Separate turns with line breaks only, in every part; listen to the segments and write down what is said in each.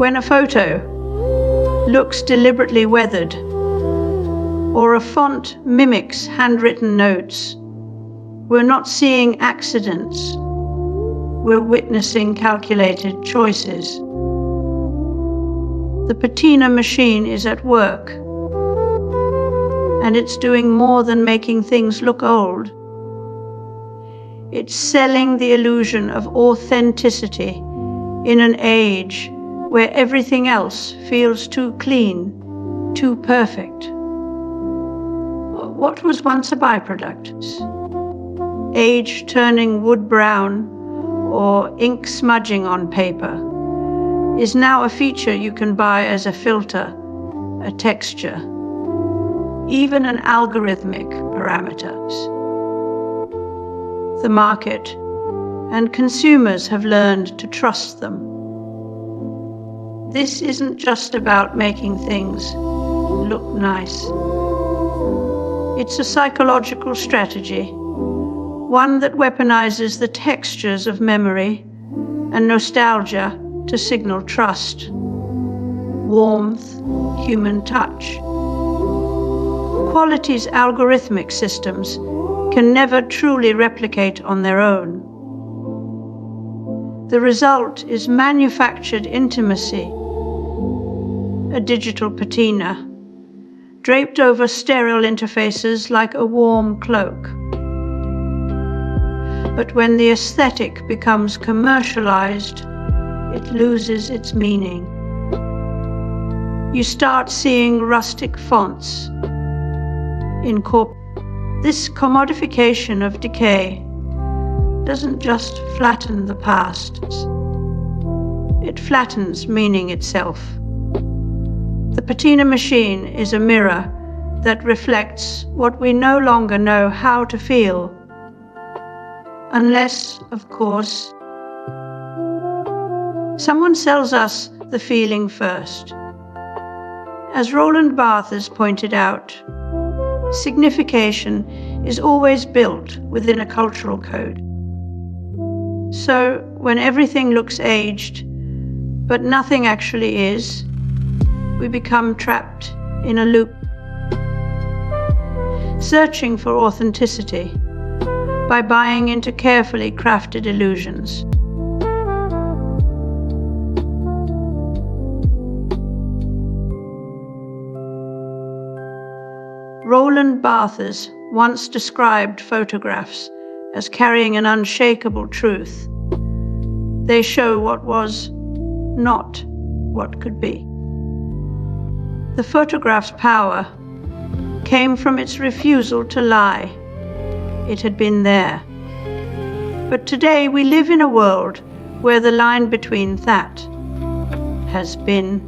When a photo looks deliberately weathered, or a font mimics handwritten notes, we're not seeing accidents, we're witnessing calculated choices. The Patina machine is at work, and it's doing more than making things look old. It's selling the illusion of authenticity in an age where everything else feels too clean, too perfect. What was once a byproduct, age turning wood brown or ink smudging on paper, is now a feature you can buy as a filter, a texture, even an algorithmic parameters. The market and consumers have learned to trust them. This isn't just about making things look nice. It's a psychological strategy, one that weaponizes the textures of memory and nostalgia to signal trust, warmth, human touch. Qualities algorithmic systems can never truly replicate on their own. The result is manufactured intimacy, a digital patina, draped over sterile interfaces like a warm cloak. But when the aesthetic becomes commercialized, it loses its meaning. You start seeing rustic fonts. This commodification of decay doesn't just flatten the past, it flattens meaning itself. The Patina machine is a mirror that reflects what we no longer know how to feel, unless, of course, someone sells us the feeling first. As Roland Barthes pointed out, signification is always built within a cultural code. So when everything looks aged, but nothing actually is, we become trapped in a loop, searching for authenticity by buying into carefully crafted illusions. Roland Barthes once described photographs as carrying an unshakable truth. They show what was, not what could be. The photograph's power came from its refusal to lie. It had been there. But today we live in a world where the line between that has been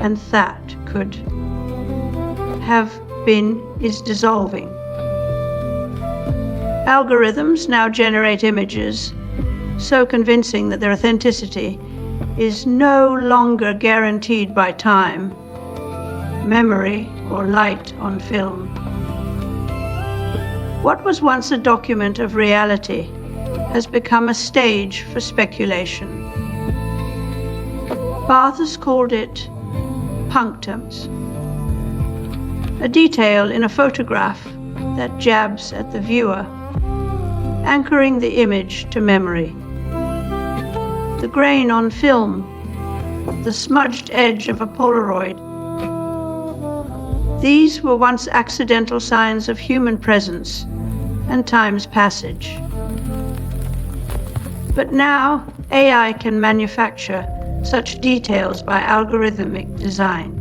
and that could have been is dissolving. Algorithms now generate images so convincing that their authenticity is no longer guaranteed by time, memory, or light on film. What was once a document of reality has become a stage for speculation. Barthes called it punctums, a detail in a photograph that jabs at the viewer, anchoring the image to memory. The grain on film, the smudged edge of a Polaroid. These were once accidental signs of human presence and time's passage. But now AI can manufacture such details by algorithmic design.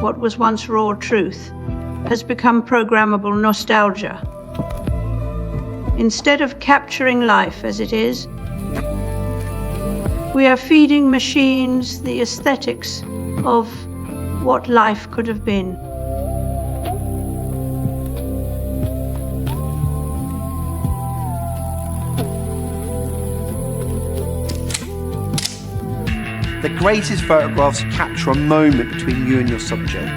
What was once raw truth has become programmable nostalgia. Instead of capturing life as it is, we are feeding machines the aesthetics of what life could have been.
The greatest photographs capture a moment between you and your subject.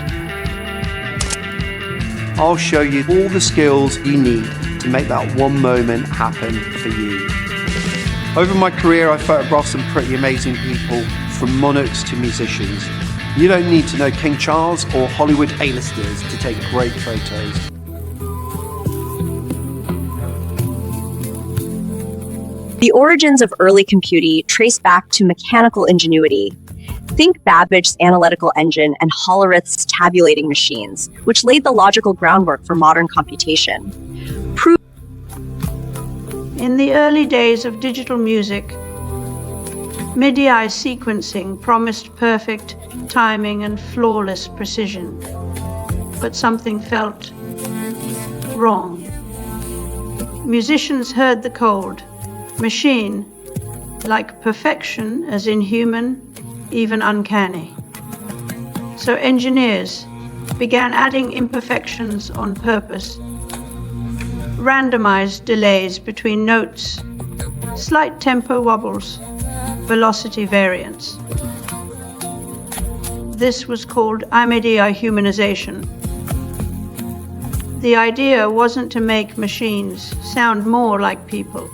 I'll show you all the skills you need to make that one moment happen for you. Over my career, I photographed some pretty amazing people, from monarchs to musicians. You don't need to know King Charles or Hollywood A-listers to take great photos.
The origins of early computing trace back to mechanical ingenuity. Think Babbage's analytical engine and Hollerith's tabulating machines, which laid the logical groundwork for modern computation.
In the early days of digital music, MIDI sequencing promised perfect timing and flawless precision, but something felt wrong. Musicians heard the code. Machine, like perfection, as in human, even uncanny. So engineers began adding imperfections on purpose, randomized delays between notes, slight tempo wobbles, velocity variance. This was called MIDI humanization. The idea wasn't to make machines sound more like people.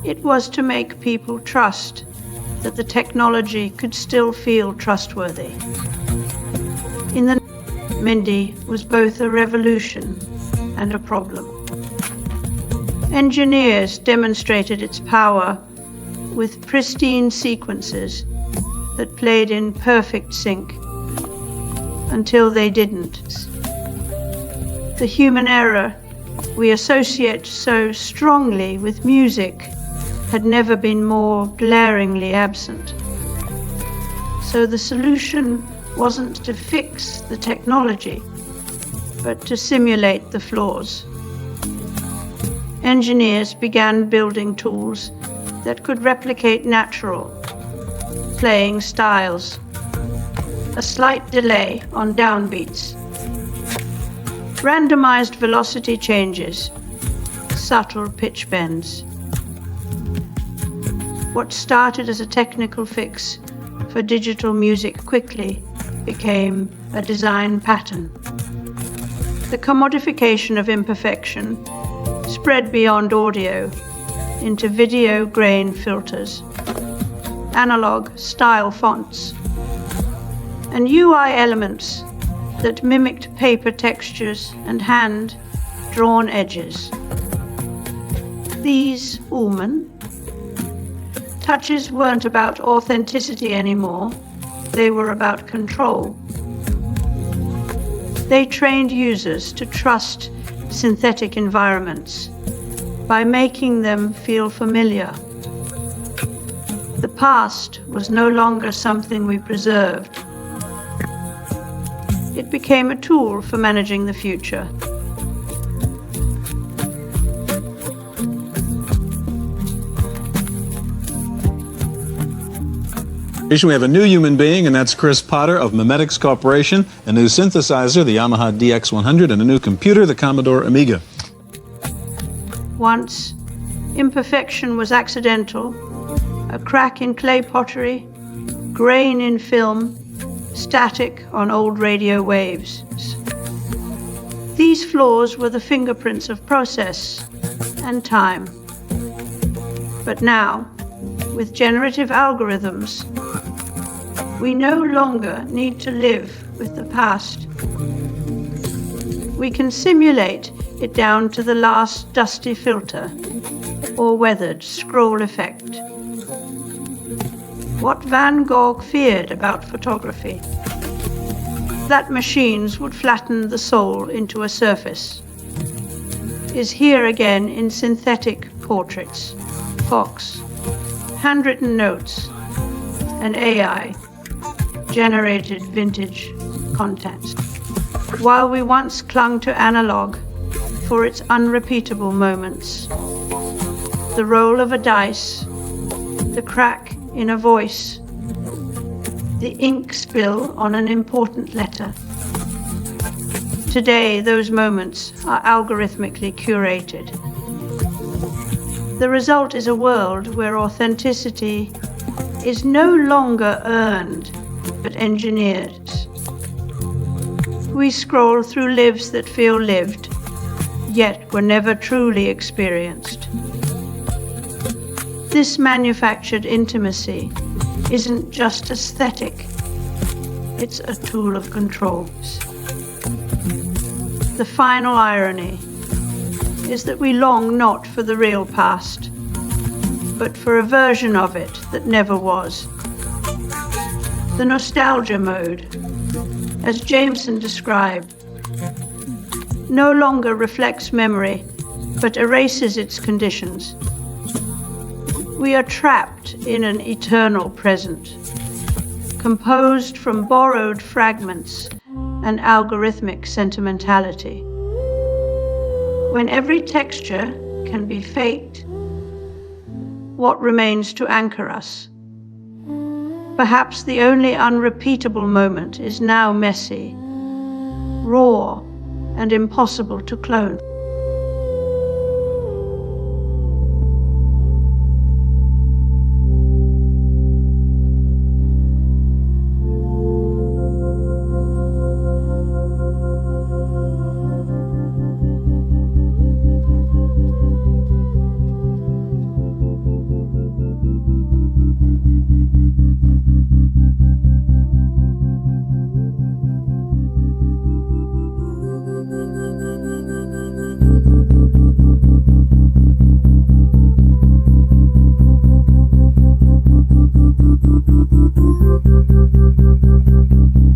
It was to make people trust that the technology could still feel trustworthy. In the MIDI was both a revolution and a problem. Engineers demonstrated its power with pristine sequences that played in perfect sync until they didn't. The human error we associate so strongly with music had never been more glaringly absent. So the solution wasn't to fix the technology, but to simulate the flaws. Engineers began building tools that could replicate natural playing styles, a slight delay on downbeats, randomized velocity changes, subtle pitch bends. What started as a technical fix for digital music quickly became a design pattern. The commodification of imperfection spread beyond audio into video grain filters, analog style fonts, and UI elements that mimicked paper textures and hand-drawn edges. These Ullmann touches weren't about authenticity anymore, they were about control. They trained users to trust synthetic environments by making them feel familiar. The past was no longer something we preserved. It became a tool for managing the future.
We have a new human being, and that's Chris Potter of Memetics Corporation, a new synthesizer, the Yamaha DX100, and a new computer, the Commodore Amiga.
Once, imperfection was accidental, a crack in clay pottery, grain in film, static on old radio waves. These flaws were the fingerprints of process and time. But now, with generative algorithms, we no longer need to live with the past. We can simulate it down to the last dusty filter or weathered scroll effect. What Van Gogh feared about photography, that machines would flatten the soul into a surface, is here again in synthetic portraits, Fox, handwritten notes, and AI-generated vintage content. While we once clung to analog for its unrepeatable moments, the roll of a dice, the crack in a voice, the ink spill on an important letter. Today, those moments are algorithmically curated. The result is a world where authenticity is no longer earned, but engineered. We scroll through lives that feel lived, yet were never truly experienced. this manufactured intimacy isn't just aesthetic, it's a tool of control. The final irony is that we long not for the real past, but for a version of it that never was. The nostalgia mode, as Jameson described, no longer reflects memory, but erases its conditions. We are trapped in an eternal present, composed from borrowed fragments and algorithmic sentimentality. When every texture can be faked, what remains to anchor us? Perhaps the only unrepeatable moment is now messy, raw, and impossible to clone.